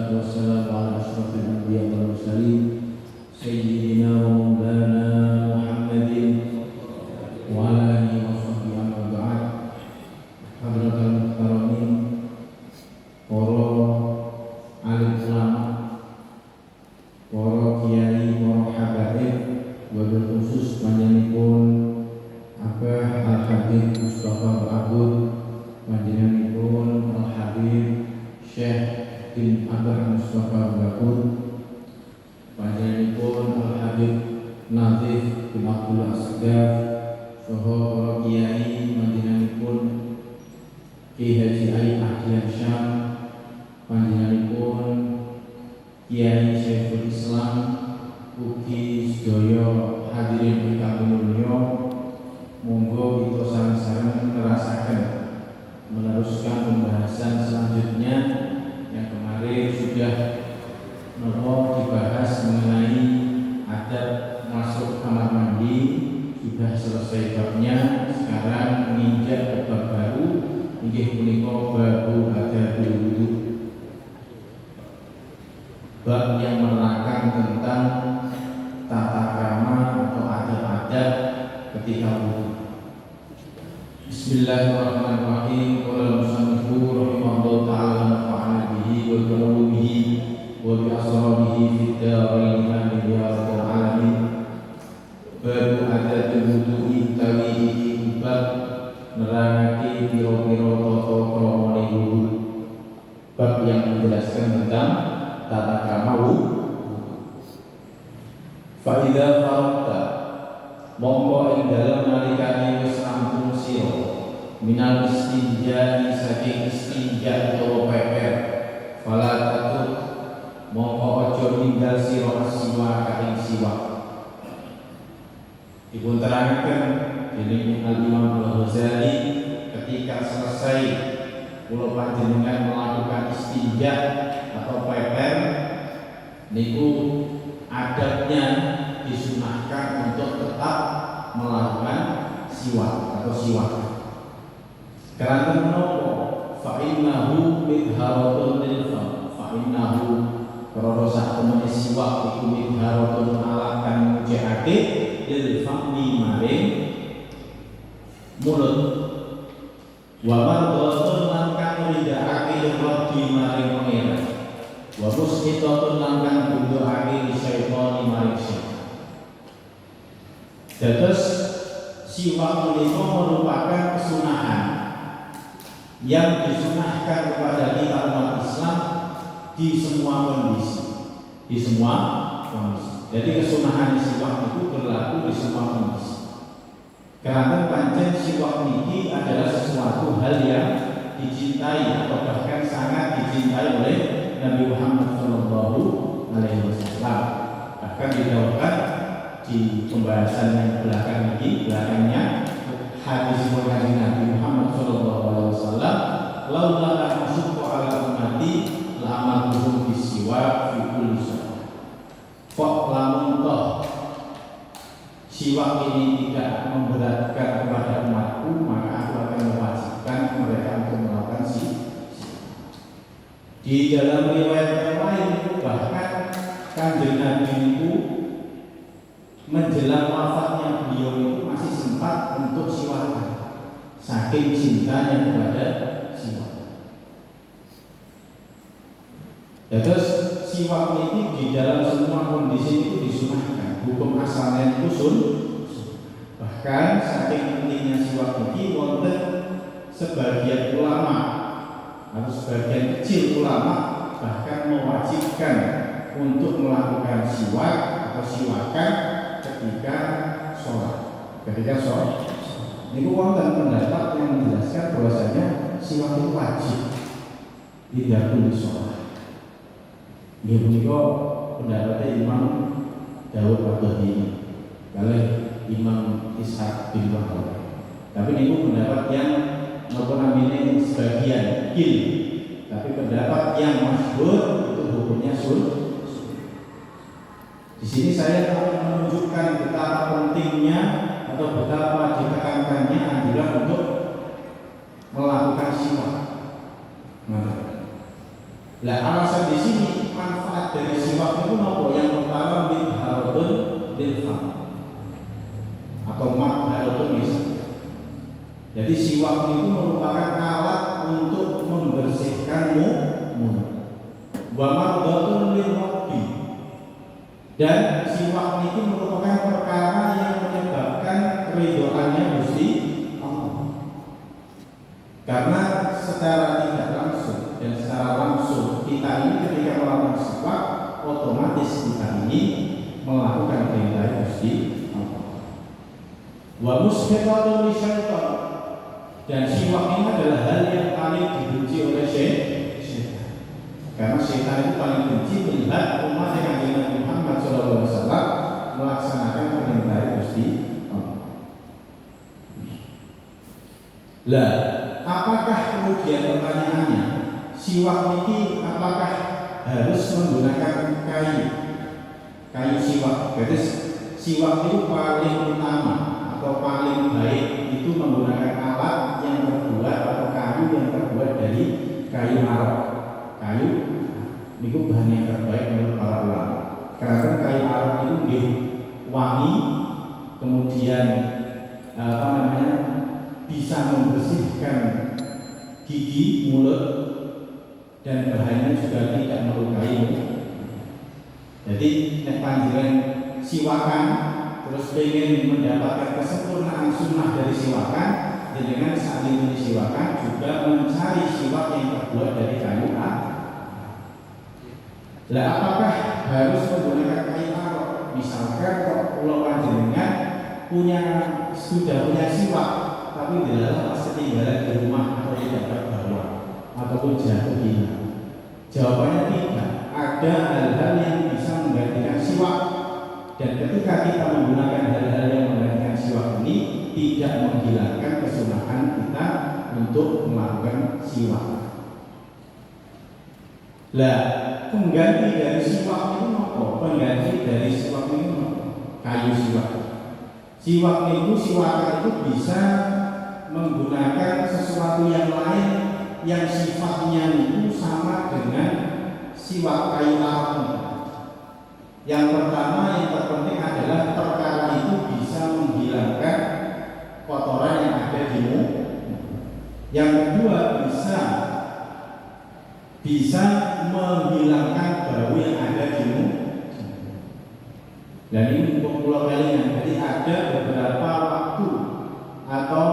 wassalatu wassalamu ala asyrafil anbiya'i wal mursalin sayyidina wa maulana Muhammadin wa ala alihi wa sahbihi amma ba'd. Hadratul mukarramin, para alim ulama, para kiai, para habaib, wabil khusus panjenenganipun Abah Al-Habib Mustafa Abud, panjenenganipun Al-Habib Syekh bin Abah Mustafa Abud, panjenenganipun Al-Habib Nazif bin Abdul Asgaf, saha para kiai, panjenenganipun Ki Haji Ali Ahdian Syam, panjenenganipun Kiai Syekhul Islam, ugi sedaya hadirin ingkang mulya. Monggo kita sareng-sareng ngerasakan meneruskan pembahasan selanjutnya yang kemarin sudah dibahas mengenai adab masuk kamar mandi, sudah selesai babnya. Sekarang menginjak ke bab baru, inggih punika babu adabul wudu, bab yang menerangkan tentang tata krama atau adab-adab ketika wudu. Bismillahirrahmanirrahim. Qala al-musannifu rahimahullahu ta'ala nafa'ana bihi wa bi'ulumihi wa bi'asrabihi fid dharain amin ya rabbal alamin. Bab adabil wudu'i tawihi, bab nerangake pira-pira tata krama wudu, bab yang menjelaskan tentang tata krama wudu. Fa idza faragta, mongko ing dalem nalikane wis rampung sira minal istinja saking istinja utawa peper, fala tatut mongko aja ninggal sira siwa kaing siwa. Dipun terangkan dening Al-Imam Al-Ghazali, ketika selesai kula panjenengan melakukan istinja atau peper niku adabnya disunahkan untuk tetap melakukan siwak atau siwak. Karena menapa? Fa innahu midharatun lil fam. Fa innahu karena sak temene siwak iku midharatun alakan mujahate lil fami maring mulut. Wa mardhatun lan kang ridakake radi maring pangeran. Wa musqitatun lan kang bundoake syaitan maring syaitan. Dados siwak menika merupakan kesunahan yang disunahkan kepada kita umat Islam di semua kondisi, di semua kondisi. Jadi kesunahan siwak itu berlaku di semua kondisi. Karena pancen siwak niki adalah sesuatu hal yang dicintai atau bahkan sangat dicintai oleh Nabi Muhammad SAW. Bahkan didawahkan di pembahasan yang belakangnya hadis dari Nabi Muhammad SAW, laula an asyqa ala ummati la amartuhum bisiwak fi kulli salat. Kok lamun toh siwak ini tidak memberatkan kepada umatku, maka aku akan mewajibkan mereka untuk melakukan siwak. Di dalam riwayat yang lain bahkan Kanjeng Nabi itu menjelang wafatnya beliau itu masih sempat untuk siwakan, saking cintanya kepada siwak. Terus siwak ini di dalam semua kondisi itu disunahkan. Hukum asalnya itu bahkan saking pentingnya siwak ini, wonten sebagian ulama atau sebagian kecil ulama bahkan mewajibkan untuk melakukan siwak atau siwakan ketika sholat. Ini wonten pendapat yang menjelaskan bahwasanya siwak itu wajib tidak boleh sholat. Ini menika pendapatnya Imam Dawud Al-Ghazali, kalau Imam Ishaq bin Wahab. Tapi ini pendapat yang namanya sebagian kil. Tapi pendapat yang masyhur itu hukumnya sunnah. Di sini saya akan menunjukkan betapa pentingnya atau betapa ditekankannya anjuran untuk melakukan siwak. Nah, alasan di sini manfaat dari siwak itu nopo? Yang pertama midharatun lil fam atau madharatun lisan. Jadi siwak itu merupakan alat untuk membersihkan mulut. Wa mardatun lil rabbi. Dan siwak itu merupakan perkara yang menyebabkan keridhoannya Gusti Allah. Karena secara tidak langsung dan secara langsung kita ini ketika melakukan siwak, otomatis kita ini melakukan perintah Gusti Allah. Wa musbiqatun lisyaitan. Dan siwak ini adalah hal yang paling dibenci oleh syaitan. Karena syaitan itu paling benci melihat umat yang Nabi Muhammad SAW melaksanakan perintah Gusti Allah. Lah, apakah kemudian pertanyaannya, siwak ini apakah harus menggunakan kayu siwak? Jadi siwak itu paling utama atau paling baik itu menggunakan alat yang terbuat atau kayu yang terbuat dari kayu arok. Kayu itu bahan yang terbaik menurut para ulama. Karena kayu arok itu wangi, kemudian bisa membersihkan gigi, mulut, dan bahannya juga tidak melukai. Jadi panjenengan siwakan terus ingin mendapatkan kesempurnaan sunnah dari siwakan, dengan saat ini siwakan juga mencari siwak yang terbuat dari kayu arok. Lah apakah harus menggunakan kayu arok? Misalkan kalau panjenengan sudah punya siwak, tapi tidak pas ketinggalan di rumah atau tidak terbawa ataupun jatuh hilang. Jawabannya tidak. Ada hal-hal yang bisa menggantikan siwak. Dan ketika kita menggunakan hal-hal yang menggantikan siwak ini, tidak menghilangkan kesunahan kita untuk melakukan siwak. Lah, pengganti dari siwak itu apa? Pengganti dari siwak itu apa? Kayu siwak. Siwak itu, siwakan itu bisa menggunakan sesuatu yang lain yang sifatnya itu sama dengan siwak kayu arok. Yang pertama, yang terpenting adalah perkara itu bisa menghilangkan kotoran yang ada di mulut. Yang kedua, bisa menghilangkan bau yang ada di mulut. Dan ini untuk pulau kalian. Jadi ada beberapa waktu atau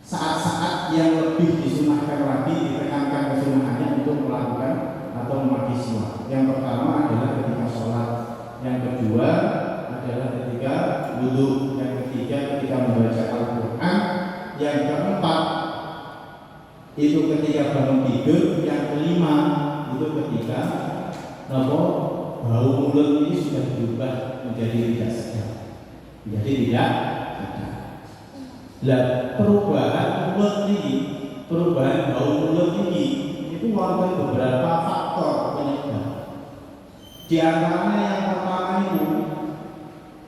saat-saat yang lebih disunahkan lagi, ditekankan kesunahannya untuk melakukan atau memakai siwak. Yang pertama adalah ketika sholat, yang kedua adalah ketika wudhu, yang ketiga ketika membaca Al-Quran, yang keempat itu ketika bangun tidur, yang kelima itu ketika bau mulut ini sudah berubah menjadi tidak sedap, menjadi tidak sedap. Lah perubahan bau mulut ini itu wonten beberapa faktor penyebab. Di antaranya yang pertama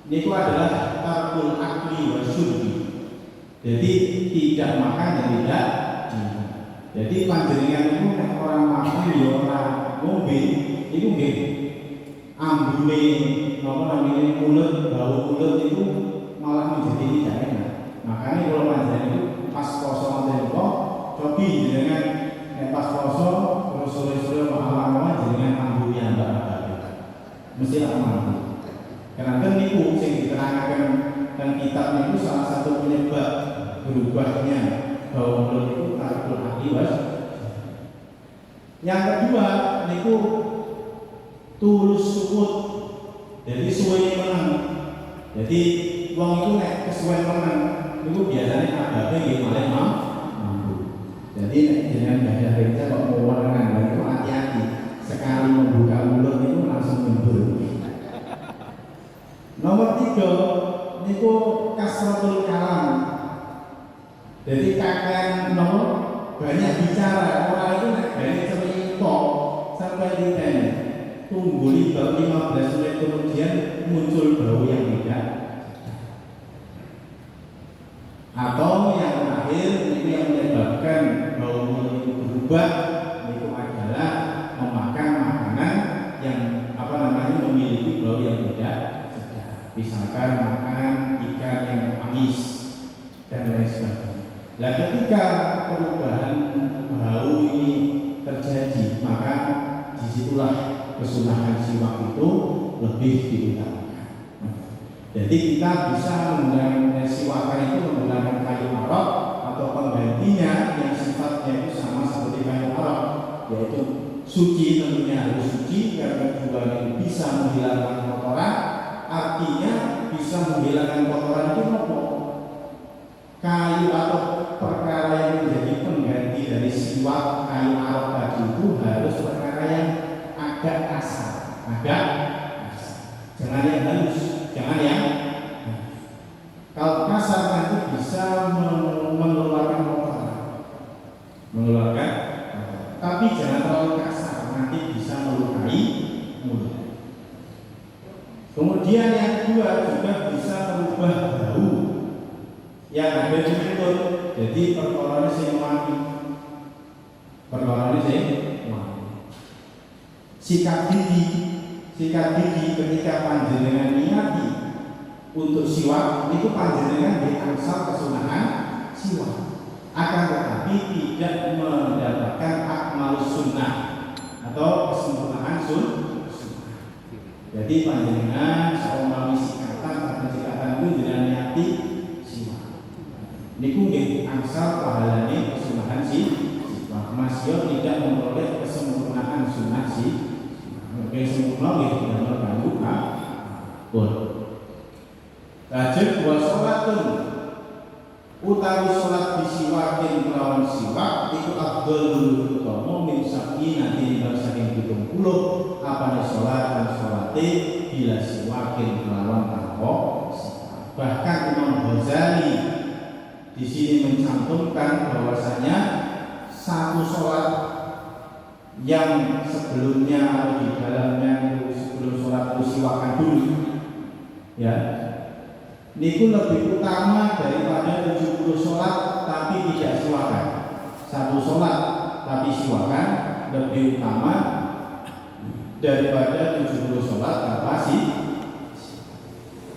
itu adalah tarkul akli wa syurbi. Jadi tidak makan dan tidak minum. Jadi panjenengan itu orang makan ya orang ngombe itu nggih ambune mulut, bau mulut itu malah menjadi tidak enak. Makanya kalau panjenengan itu pas poso wonten kok cobi jenengan pas poso terus sore-sore malam-malam jenengan ambu piyambak mesti lah mampu. Karena kan niku sing diterangkan dan kitab itu salah satu penyebab berubahnya bau mulut itu tarkul akli was. Yang kedua niku tulus sukut. Jadi suwe menang. Jadi wong itu nek kesuwen menang niku biasanya agaknya nggih malah mampu. Jadi dengan gajah reja kok mau menang itu hati-hati. Sekali membuka mulut itu langsung nyembur. Nomor 3 niku kasratul kalam. Jadi kakek banyak bicara. Orang itu nek gane cerita sampai ditanya tunggu 15 menit kemudian muncul bau yang tidak. Atau yang terakhir itu yang menyebabkan bau mulut itu berubah itu adalah misalkan makan ikan yang amis dan lain sebagainya. Nah, ketika perubahan bau ini terjadi, maka disitulah kesunahan siwak itu lebih diutamakan. Jadi kita bisa menggunakan siwakan itu menggunakan kayu arok atau penggantinya yang sifatnya itu sama seperti kayu arok, yaitu suci, tentunya harus suci karena tujuannya itu bisa menghilangkan kotoran. Artinya bisa menghilangkan kotoran itu apa? Kayu atau perkara yang menjadi pengganti dari siwak kayu arok tadi itu harus perkara yang agak kasar, jangan yang halus, jangan yang kalau kasar nanti bisa mengeluarkan kotoran, tapi jangan terlalu kasar, nanti bisa melukai mulut. Kemudian yang kedua juga bisa merubah bau yang ada di mulut. Jadi perkorone sing wangi, sikat gigi ketika panjenengan niati untuk siwak itu panjenengan diangsal kesunahan siwak, akan tetapi tidak mendapatkan akmalus sunnah atau kesempurnaan sunnah. Jadi panjenengan seumpama sikatan itu dengan niati siwak niku nggih angsal pahalane kesunahan siwak, masih tidak memperoleh kesempurnaan sunnah siwak. Oke, sempurna nggih tidak mengganggu pun. Lanjut buat sholatun utawi sholat bisiwakin kelawan siwak itu afdhalul utama min sakinatin saking 70 apane sholat dan sholate bila siwakin kelawan tanpa siwak. Bahkan Imam Ghazali di sini mencantumkan bahwasanya satu sholat yang sebelumnya atau di dalamnya itu sebelum sholat itu siwakan dulu, ya. Niku lebih utama daripada 70 sholat tapi tidak siwakan. Satu sholat tapi siwakan lebih utama daripada 70 sholat tanpa siwakan.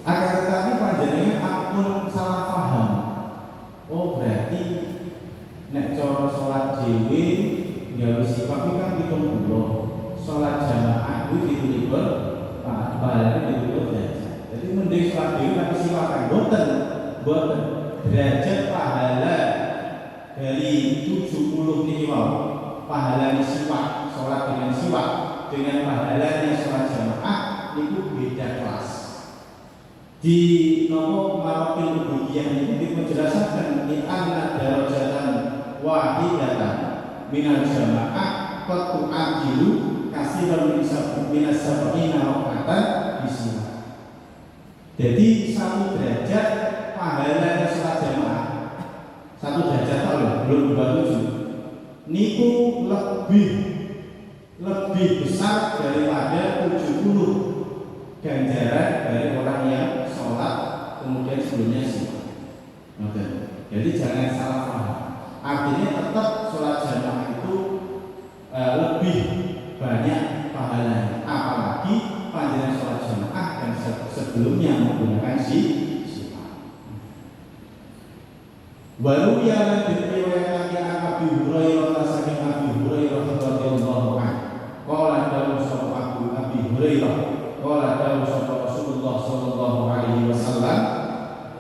Akan tetapi panjenengan ampun salah paham. Oh berarti nek cara sholat dhewe gawe siwak itu kan 70. Sholat jamaah itu ditulis balane ditulis. Jadi mending sholat dhewe tapi siwakan boten derajat pahala dari 70 niki wau pahalane siwak, sholat dengan siwak dengan pahalane sholat jamaah itu beda kelas. Di nomor marokil ubudiyah ini menjelaskan di anna darajatan wahidatan minal jamaah qad tu'adilu kasiran min sab'ina rakaatan bisiwak. Jadi satu derajat pahalanya sholat jamaah, satu derajat belum 27 niku lebih besar daripada 70 ganjaran dari orang yang sholat kemudian sebelumnya siwak. Jadi jangan salah paham. Artinya tetap sholat jamaah itu lebih banyak pahalanya, apalagi panjenengan sholat jamaah dan sebelumnya menggunakan siwak. Walau ya diriwayatkan Abi Hurairah saking Abi Hurairah radhiyallahu anhu. Qala dawu sapa Abi Hurairah, qala dawu sapa Rasulullah sallallahu alaihi wasallam,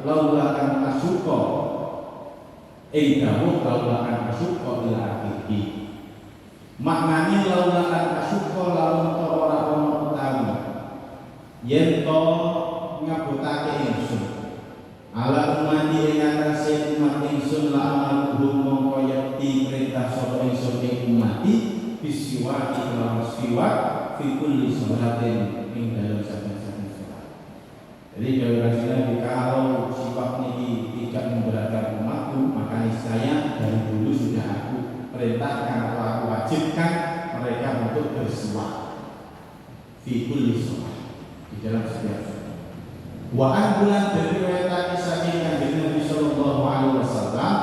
laula an asyqa indahu laula an asyqa ila akhirih. Maknanya laula an asyqa lamun ora ono utawi yen to ngabotake ingsun ala umat ing atase umat ingsun la amalhum mongko yakti perintah sapa ingsun ing umat bisiwak kelawan siwak fi kulli sholatin ing dalem saben-saben salat. Jadi Rasulullah kalau siwak ini tidak memberatkan umatku, maka niscaya dari dulu sudah aku perintahkan atau aku wajibkan mereka untuk bersiwak fi kulli sholat, di dalam setiap sholat. Wa an bulan dari riwayat saking Kanjeng Nabi sallallahu alaihi wasallam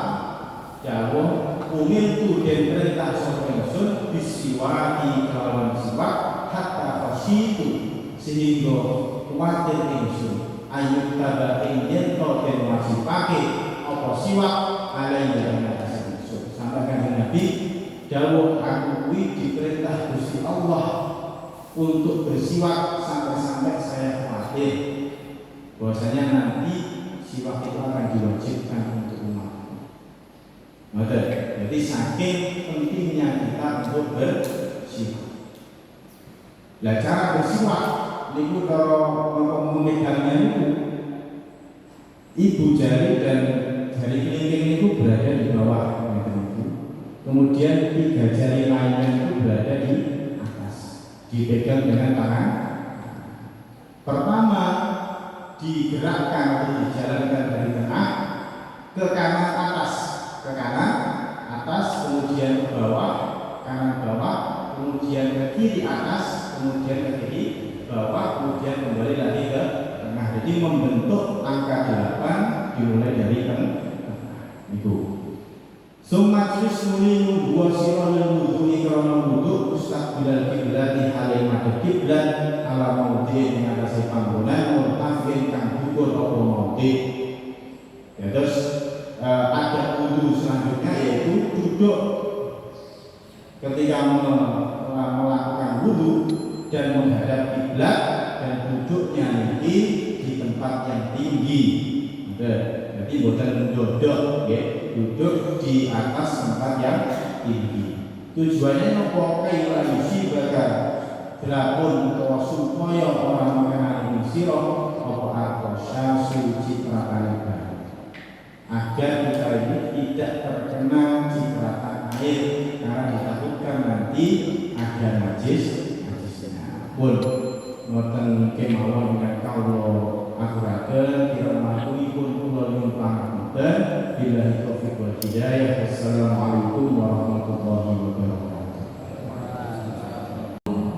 jawab umiltu den perintah sapa ingsun bisiwaki kelawan siwak hatta fasitu sehingga kuwatir ingsun ayat tabatin yento dan wajibake apa siwak alai yang atas itu. Sampai kanjeng Nabi dawuh aku kuwi diperintah Gusti Allah untuk bersiwak sampai-sampai saya khawatir bahwasanya nanti siwak itu akan diwajibkan untuk umat. Jadi saking pentingnya kita untuk bersiwak. Nah, cara bersiwak niku kalau memegangnya itu ibu jari dan jari kelingking itu berada di bawah itu. Kemudian 3 jari lainnya itu berada di atas, dipegang dengan tangan. Pertama digerakkan atau dijalankan dari tengah ke kanan atas, kemudian ke bawah, kanan bawah, kemudian ke kiri atas, kemudian ke kiri bawah, kemudian kembali lagi ke tengah. Jadi membentuk angka 8 dimulai dari tengah. Itu. Sumajlis nuli dua sirolil wudhu ikrona wudhu ustaz bilal kiblati halai madhab kiblat ala maudhi yang atas panggonan murtafin kang dukur apa maudhi. Ya, terus ada wudhu selanjutnya yaitu duduk ketika melakukan wudhu dan menghadap kiblat dan duduknya ini di tempat yang tinggi. Jadi bukan duduk, ya, duduk di atas tempat yang tinggi. Tujuannya nopo kailasi bakal belakon atau supaya orang mengenali siro apa artosya suci prakalibah agar kita ini tidak terkena cipratan air karena ditakutkan nanti ada najisnya. Pun ngoten kemawon dengan kaulo aturaken kira makulipun kula nyuwun pangapunten billahi taufiq wal hidayah. Wassalamualaikum warahmatullahi wabarakatuh.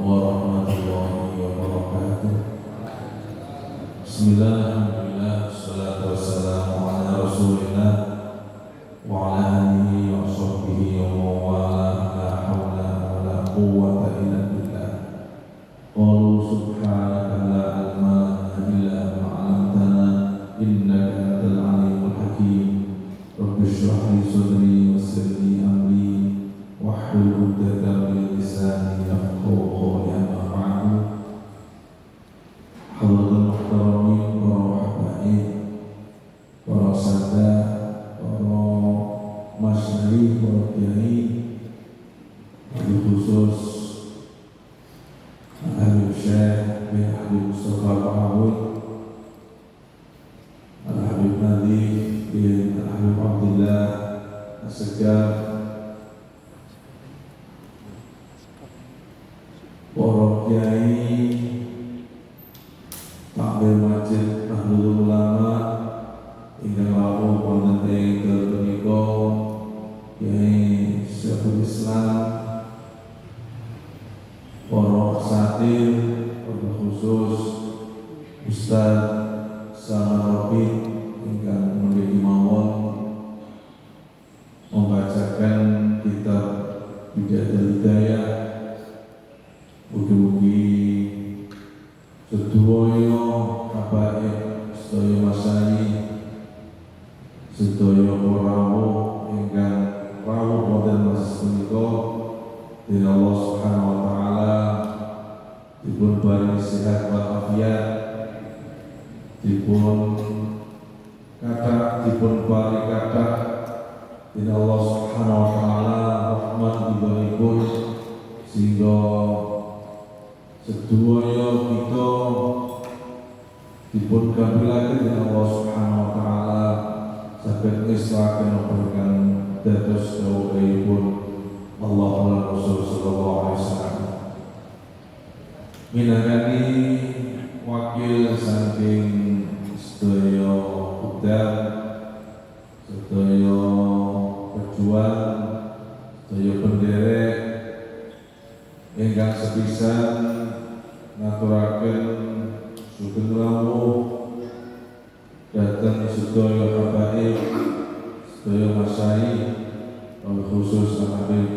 Warahmatullahi wabarakatuh. Bismillah, alhamdulillah, wassalatu wassalamu ala rasulillah wa ala alihi wa sahbihi wa mawala la hawla wa la quwwata illa billah. Qalu subhanaka la ilma illa ma 'allamtana innaka antal alimul hakim. Rabbi shrah li sadri wa yassir li amri wahlul 'uqdatam min lisani yafqahu qawli. Amma ba'du. Hadirin muhtaramin, para habaib, para sahabat, para masyayikh, para kiai, wabil khusus Habib Syekh bin Habib Mustafa Al-Mahmud, Al-Habib Nadif bin Al-Habib Abdullah As-Segar, para kiai, takmir masjid Nahdlatul Ulama ingkang rawuh wonten ing punika Kiai Syekhul Islam, para satir, para khusus Ustaz Samarobi ingkang memiliki mawon membacakan kitab Bidayatul Hidayah. Mugi-mugi sedaya habaib, sedaya masyayikh, sedaya rawuh ingkang rawuh wonten masjid punika dening Allah Subhanahu wa taala dipun paringi sehat walafiat, dipun paringi kathah dening Allah Subhanahu wa taala rahmat ibadipun sehingga sedaya kita dipun kabilaken dening Allah Subhanahu wa taala saged ngeslaken berkan dados dawuhipun Allah lan Rasul sallallahu alaihi wasallam. Minangkani wakil saking sedaya budal, sedaya pejuang, sedaya penderek ingkang sepisan ngaturaken sugeng rawuh dhateng sedaya habaib, sedaya masyayikh, khusus Habib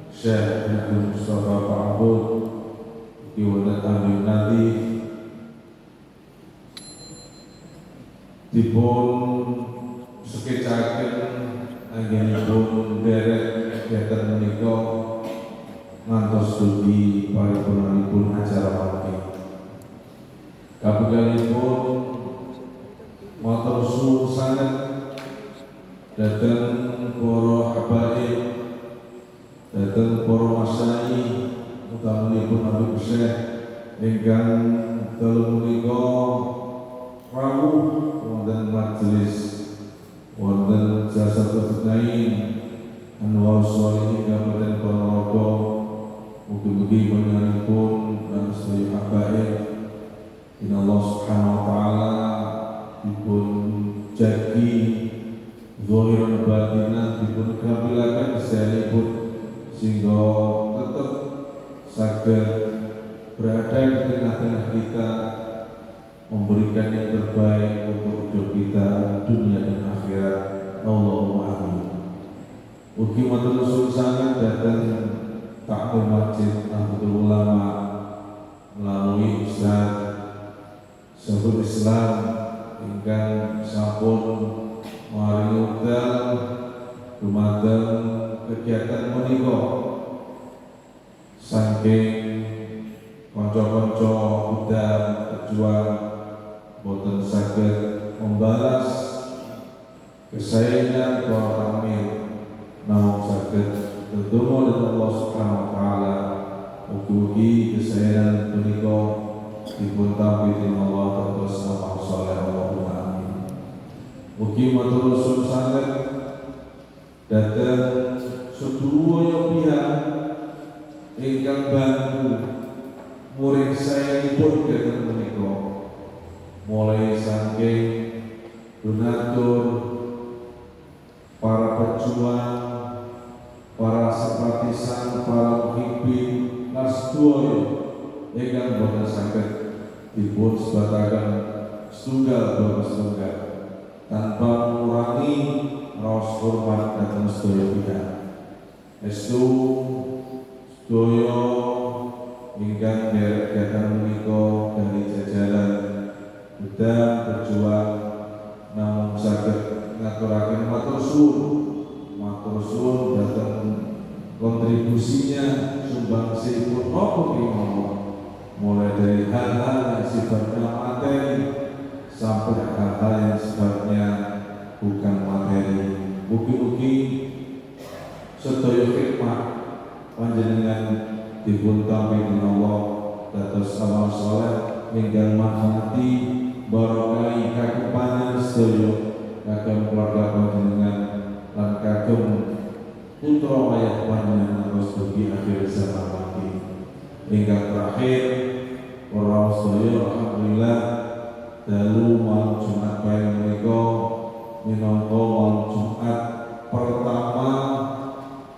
Syekh bin Mustafa Al-Mahmud, wonten Habib Nadif, dipun sekecaken anggenipun derek kegiatan menika ngantos dugi paripurnanipun acara mangke. Kabudayipun matur suwun sanget dhateng para habaib, dhateng para masyayikh utamanipun Habib Syekh ingkang dalu menika rawuh wonten majelis wonten Jalsatul Fitnain Anwar Sholihin Kabupaten Ponorogo. Mugi-mugi panjenenganipun lan sedaya habaib Allah Subhanahu wa taala dipun jagi zahiran batinan, dipun kabilaken sedayanipun sehingga tetap saged berada di tengah-tengah kita, memberikan yang terbaik untuk hidup kita dunia dan akhirat. Allahumma amin. Ugi matur nuwun sangat datang takmir masjid Nahdlatul Ulama melalui Ustaz Syekhul Islam ingkang sampun maringi wekdal dumateng kegiatan menika saking kanca-kanca budal berjuang boten saged membalas kesayangan para tamu, namun saged berdoa dengan Allah Subhanahu wa taala mugi kesayangan menika dipun tampi dening Allah terus amal saleh. Allahumma amin. Mugi matur nuwun sanget dhateng sedaya pihak ingkang bantu murid sayanipun dhateng menika, mulai saking donatur, para pejuang, para simpatisan, para muhibbin, lan sedaya ingkang boten saged dipun sebataken setunggal dua setunggal tanpa mengurangi raos hormat dhateng sedaya pihak. Estu sedaya ingkang derek kegiatan menika dari jajaran sedang berjuang namun saged ngaturaken matur suwun dhateng kontribusinya sumbangsihipun napa kemawon, mulai dari hal-hal yang sifatnya materi sampai hal-hal yang sifatnya bukan materi. Mugi-mugi sedaya khidmat panjenengan dipun tampi dening Allah dados amal saleh ingkang manfaati barokah kagem panjenengan sedaya, kagem keluarga panjenengan lan kagem putra wayah panjenengan terus dugi akhir zaman nanti. Hingga terakhir para sedaya alhamdulillah dalu malam Jumat bae menika minangka malam Jumat pertama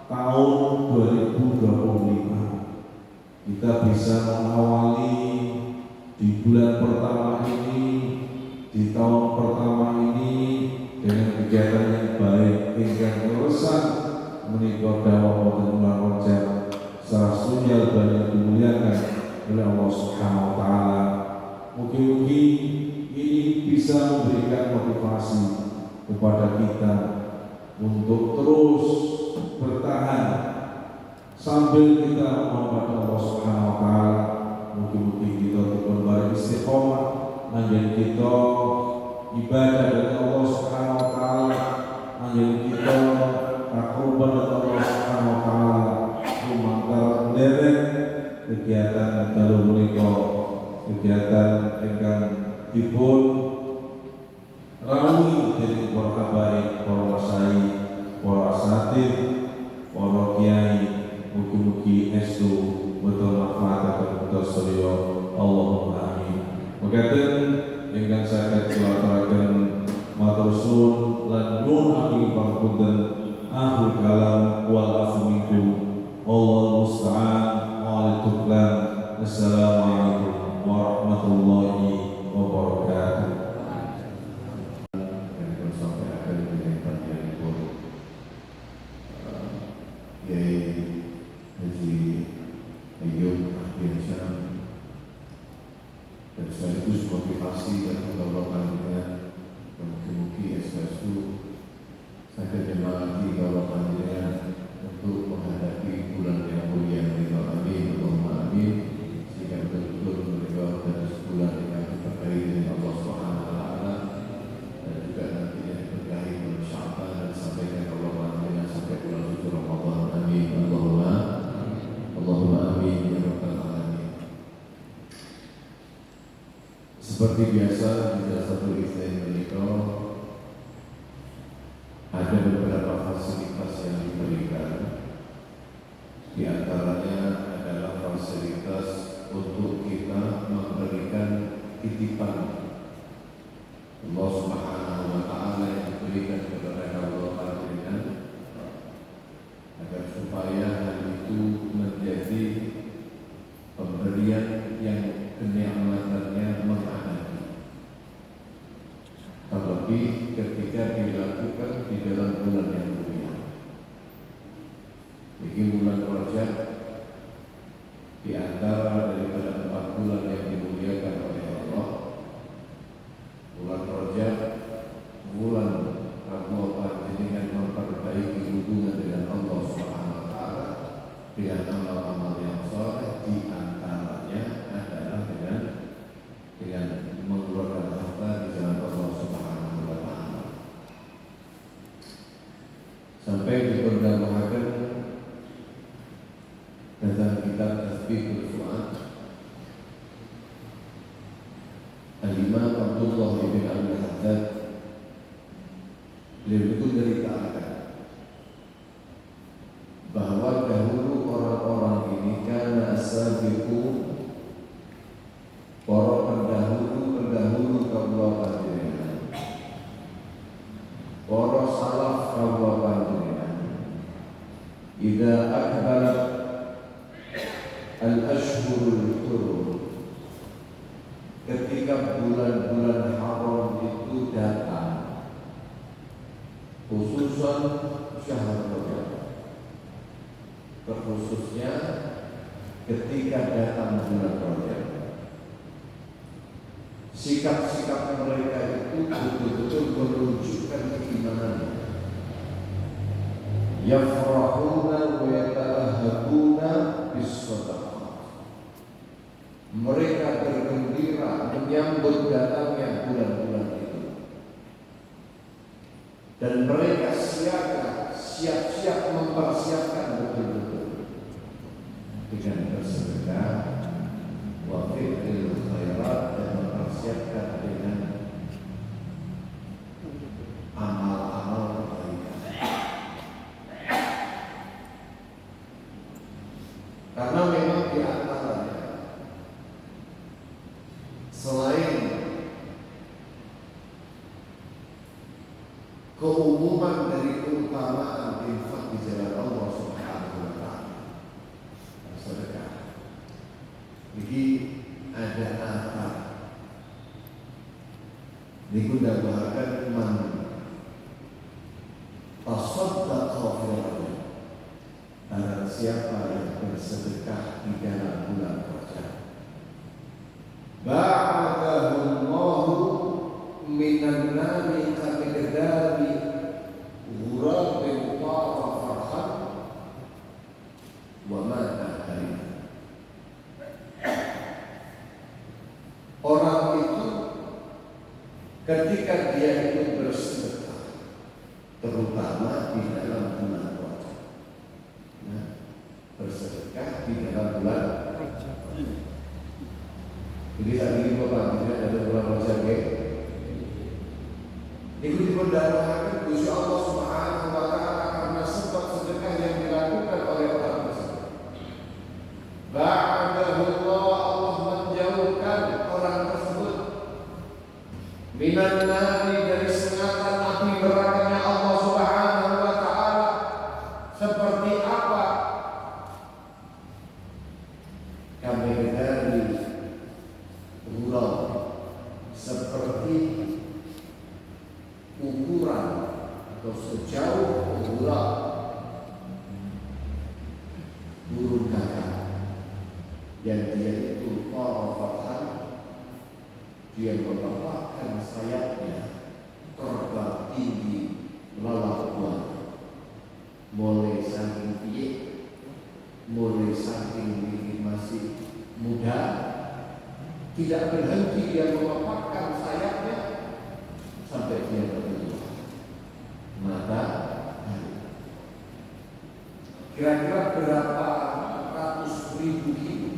tahun 2025. Kita bisa mengawali di bulan pertama ini, di tahun pertama ini dengan kegiatan yang baik hingga terusan menikah dakwah wonten bulan Rajab secara sunjal banyak dimuliakan oleh Allah Subhanahu wa taala. Mugi-mugi ini bisa memberikan motivasi kepada kita untuk terus bertahan sambil kita memohon Allah Subhanahu wa taala. Mugi-mugi kita dipun paring istiqomah manjen kita ibadah dari Allah Subhanahu wa taala, manjen kita takruban dari Allah Subhanahu wa taala lumantar derek kegiatan dalu menika, kegiatan ingkang dipun rawuhi dening para habaib, para masyayikh, para asatidz, para kiai. Mugi-mugi estu betul manfaat kepada sedaya. Allahumma amin. Mekaten ingkang saged kulaturaken matur suwun lan nyuwun agung pangapunten akhir kalam wal afu minkum. Allahu musta'an wa tuklan. Assalamualaikum warahmatullahi wabarakatuh. Dan sekaligus motivasi dan mendorong dengan Seperti biasa di satu event menikah ada beberapa fasilitas yang diberikan. Di antaranya adalah fasilitas untuk kita memberikan titipan Allah Subhanahu wa Ta'ala yang diberikan kepada Allah Al-Quran, agar supaya hal itu menjadi pemberian yang kenikmatannya mengabadi, terlebih ketika dilakukan di dalam bulan yang mulia. Jadi bulan Rajab di antara daripada 4 bulan yang dimuliakan oleh Allah. Bulan Rajab bulan Allah dengan memperbaiki hubungan dengan Allah Subhanahu wa Ta'ala dengan amal-amal yang saleh, di antaranya adalah dengan mengeluarkan harta di jalan Allah Subhanahu wa Ta'ala. Sampai diperdayakan dalam kitab Tasbihul Fuad Al-Imam Abdullah bin Abdul Haddad, beliau itu ceritakan bahwa dahulu orang-orang ini karena as-sabiqun, para pendahulu kaula panjenengan, para salaf kaula panjenengan, idza akbarat al-ashhurul hurum, ketika bulan-bulan haram itu datang, khususan syahr Rajab, terkhususnya ketika datang bulan Rajab, sikap-sikap mereka itu betul-betul menunjukkan keimanannya. Yafrahuna wa yata'ahhabuna bis-shadaqah. Mereka bergembira menyambut datangnya bulan-bulan itu, dan mereka siap-siap mempersiapkan betul-betul dengan bersedekah, wa fi'lil khairat, dan mempersiapkan dengan amal-amal kebaikan. Karena memang di antaranya selain keumuman dari keutamaan infak di jalan Allah Subhanahu wa Ta'ala, sedekah, jadi ada apa? Digunakan man tasaddaqa fi Rajab, barang siapa yang bersedekah di dalam bulan Rajab, ba'adahu Allahu minan nari kamiqdari ghurabin ta'a farhan wa mata hari. Orang itu ketika dia itu bersedekah, terutama di dalam bulan Rajab, bersedekah di dalam bulan Rajab. Jadi saat ini Bapak tidak ada bulan Rajab, itu diperdayakan Gusti Allah Subhanahu wa Ta'ala karena sebab sedekah yang dilakukan oleh orang tersebut. Ba'adahullah, Allah menjauhkan orang tersebut minan nari, dari sengatan api nerakanya Allah Subhanahu wa Ta'ala. Seperti apa? Kami dari gurau, seperti ukuran atau sejauh gurau burung gagak yang dia itu farhan, dia melepaskan sayapnya terbang tinggi melawan, mulai saking piye, mulai saking ini masih muda, tidak berhenti dia melepaskan sayapnya sampai dia bertua. Maka kira-kira berapa ratus ribu kilo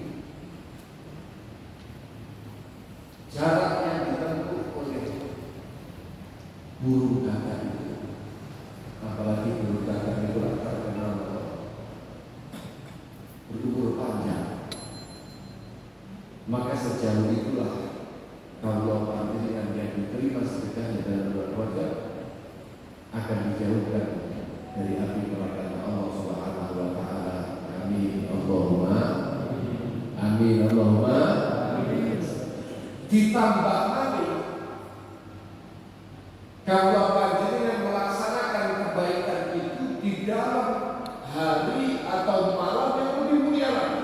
jarak yang burung kakak itu, apalagi burung kakak itu terkenal berumur panjang. Maka sejauh itulah kalau panjenengan yang diterima sedekahnya dalam bulan Rajab akan dijauhkan dari api neraka Allah Subhanahu wa taala. Amin Allahumma amin Allahumma amin. Ditambah lagi kalau panjenengan melaksanakan kebaikan itu di dalam hari atau malam yang lebih mulia lagi,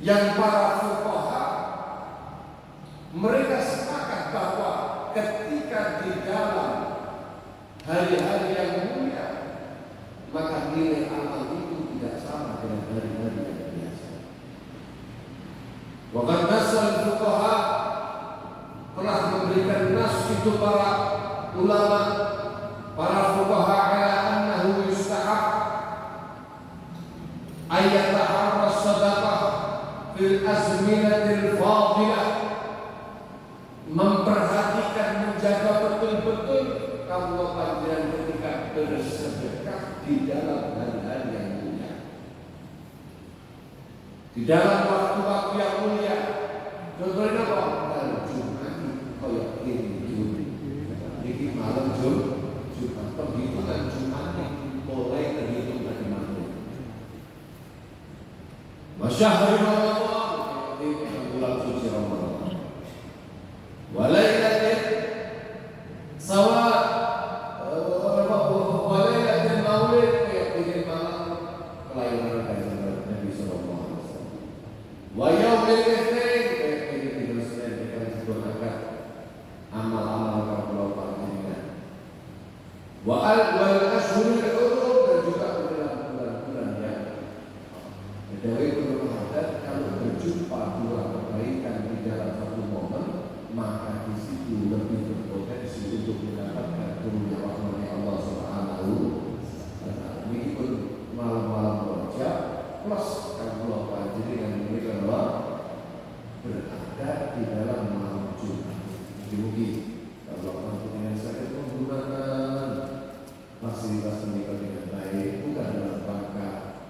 yang para fuqaha mereka sepakat bahwa ketika di dalam hari-hari yang mulia, maka nilai amal itu tidak sama dengan hari-hari yang biasa. Waqad nasal fuqaha, telah memberikan nas itu para ulama, para fuqaha ala annahu yustahab ayataharra sadaqah fil azminatil fadilah, memperhatikan, menjaga betul-betul kalau panjenengan ketika bersedekah di dalam hari-hari yang mulia, di dalam waktu-waktu yang mulia. Contohnya apa? Malam Jumat, kayak ini malam Jumat, penghitungan Jumat mulai terhitung dari maghrib. Masyahri Ramadan, bulan suci Ramadan. Walailatin sawa, walailatin maulid, kayak ini malam kelahiran Nabi Sallallahu Alaihi Wasallam. Wa yaumil itsnin, kayak ini di Senin kita disebutkan amal-amal kalau panjenengan. Wal ashhurul hurum, dan juga bulan-bulan yang dari berhadat. Kalau berjumpa dua kebaikan di dalam satu momen, maka di situ lebih berpotensi untuk mendapatkan turunnya rahmat Allah Subhanahu wa taala. Ini pun malam-malam Rajab plus kalau panjenengan memberikan berada di dalam malam Jumat. Mungkin kalau panjenengan sakit menggunakan fasilitas menikah dengan baik, bukan dalam rangka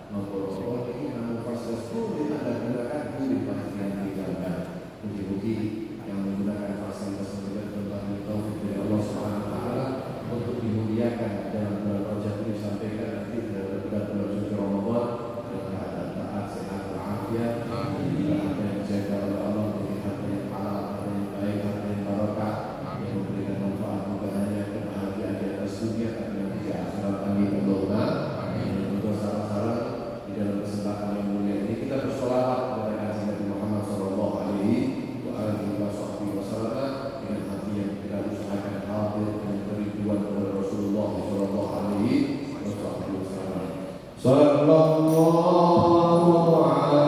memperoleh ini, namun fasilitas pun ada gunakan boleh panjenengan tinggalkan. Mungkin yang menggunakan fasilitas menikah dengan taufik dari Allah Subhanahu wa taala untuk dimuliakan dalam bulan Rajab ini, sampaikan nanti dalam bulan suci Ramadan dalam keadaan taat, sehat, walafiat, harta yang dijaga oleh Allah, menjadi harta yang halal, harta yang baik, harta yang barokah, yang memberikan manfaat bukan hanya kebahagiaan di atas dunia tapi yang di akhirat. Amin Allahumma amin. Untuk salam-salam di dalam kesempatan yang mulia ini kita bersolawat kepada Nabi Muhammad sallallahu alaihi wasallam dengan hati yang kita usahakan hadir dengan kerinduan kepada Rasulullah sallallahu alaihi wasallam. Sallallahu ala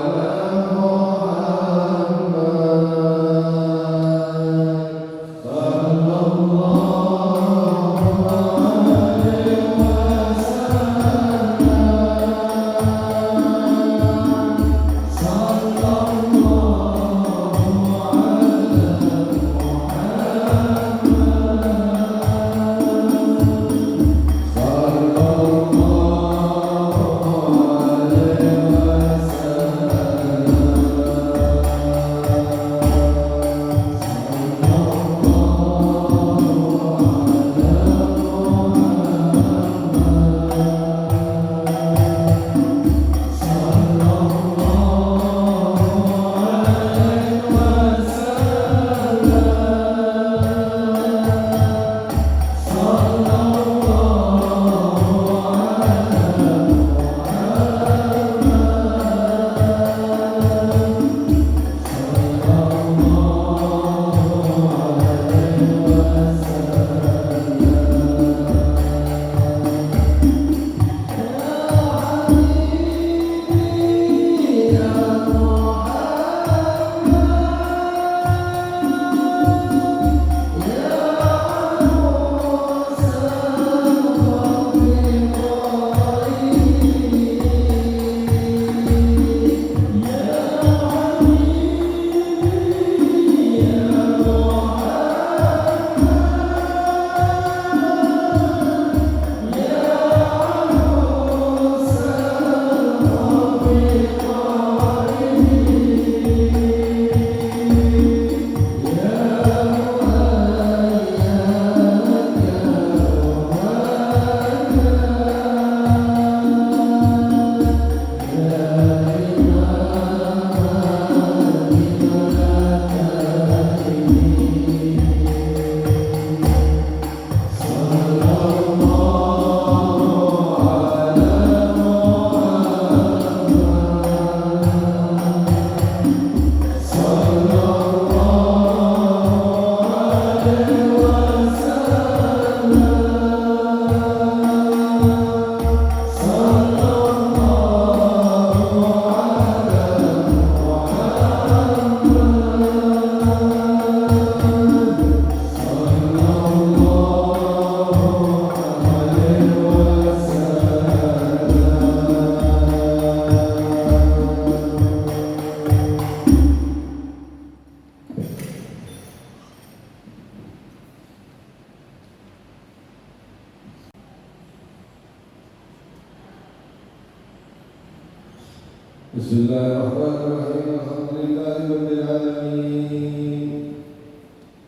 Bismillahirrahmanirrahim. Alhamdulillahirabbil alamin.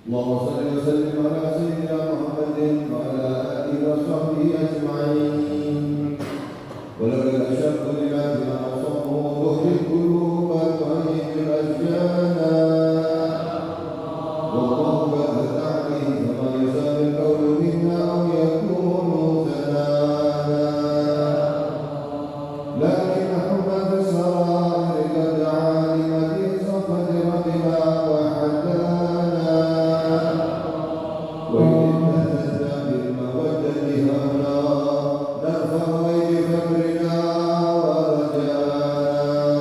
Allahumma shalli wa sallim ala sayyidina Muhammadin wa ala alihi wa sahbihi ajma'in. Walau la syakka lillahi ma wasafahu wa qulub wa tu'ayyid al-ajyana. Wallahu qad ta'ala kama yasal al-qawlu minna aw yakunu zanana. Lakin hubba as-sarair qad 'alimat safat rabbina wa hadana. Wa inna tazda bil mawaddati hana narfa wa fakrina wa rajana.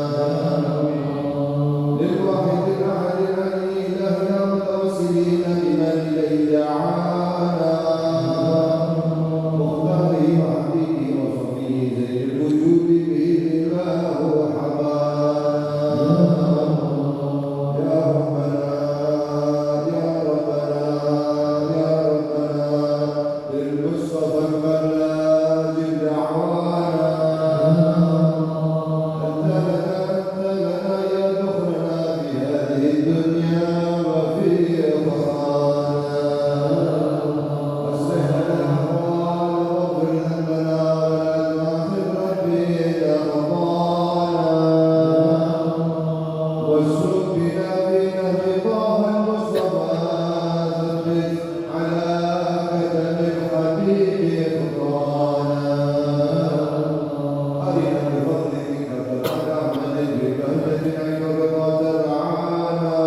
Lil wahid al-ahad al-ali lahna mutawassilin biman ilayhi da'ana. Muhtari wa abdihi wa safihi zainul wujudi bi'illahu habana. Ya Rabbana, Ya Rabbana, Ya Rabbana, lil Mustafa al-Ballagh da'wana. Anta lana ya dukhrana fi hadhihi ad-dunya wa fi ukhraana. أصلح لنا الأحوال واغفر ذنبنا ولا تؤاخذ ربي إذا رضانا. واسلك بنا في نهج طه المصطفى ثبت على كتب الحبيب خطانا. أرنا بفضلك كفر رحمة ببهجة عندك ترعانا.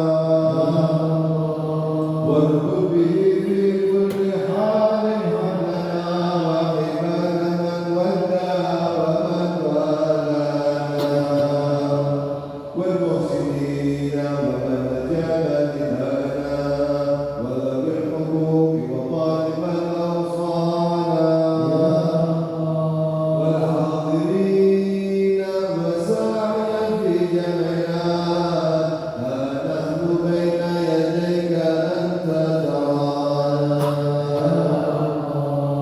وارزق به في كل حال حملنا وحمال من ولى ومن والانا. والمحسنين ومن أجاب نداءنا وذوي الحقوق وطالب الأوصانا. والحاضرين مساعيا في جمعنا ها نحن بين يديك أنت ترانا.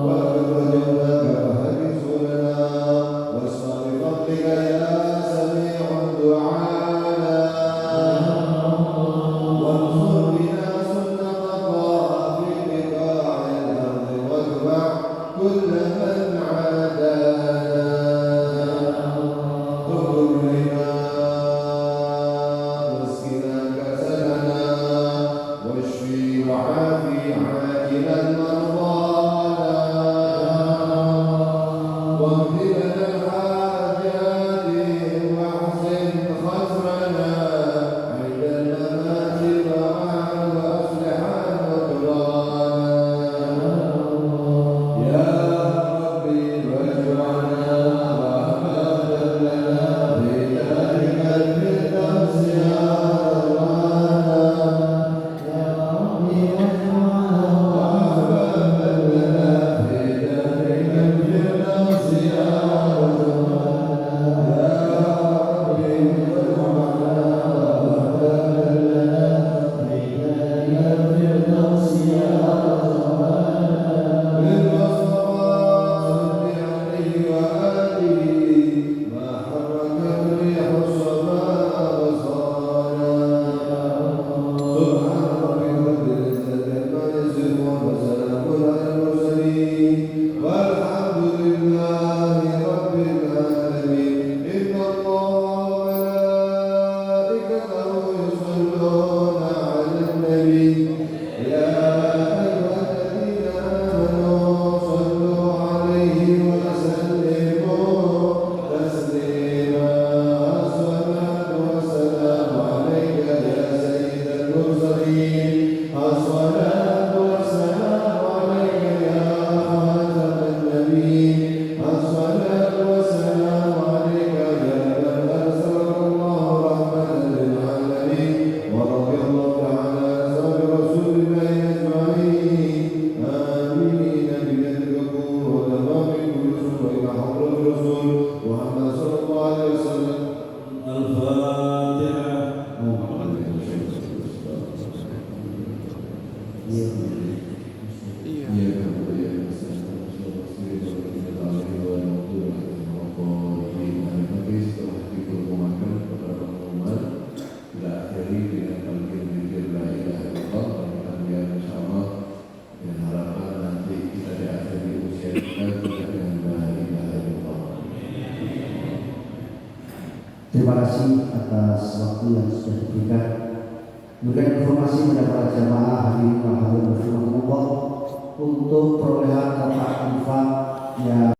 ولقد رجوناك فحدث لنا واسمع بفضلك يا سميع دعانا. وانصر بنا سنة طه في بقاع الأرض واجمع كل من عادانا. انظر إلينا واسقنا كأسنا واشفي وعافي عاجلا مرضانا. واغفر لنا الحاجات واحسن خسرنا عند الممات واصلح مقرانا. يا ربي واجعلنا رحمة لنا في ذلك الفردوس يا ربنا. يا ربي واجعلنا رحمة لنا في ذلك الفردوس يا ربنا. يا ربي واجعلنا رحمة لنا في ذلك الفردوس يا ربنا. بالمصطفى صل عليه وآله ما حرك الريح الصبا بصانا. سبحان ربك رب العزة عما يصفون وسلام على المرسلين والحمد لله رب العالمين. إن الله وملائكته يصلون على النبي يا أيها الذين آمنوا صلوا عليه وسلموا تسليما. الصلاة والسلام عليك يا سيد المرسلين. الصلاة والسلام عليك يا خاتم النبيين. الصلاة والسلام عليك يا من أرسلك الله رحمة للعالمين. ورضي الله تعالى عن أصحاب رسول الله أجمعين. آمين بجدكم وتمام كل سوء إلى حضرة الرسول محمد صلى الله عليه وسلم. الفاتحة. Iya. kita dengan la ilaha illallah. Terima kasih atas waktu yang sudah diberikan. Berikan informasi kepada para jamaah hadirin yang hadir bersama Allah untuk perolehan kotak infak yang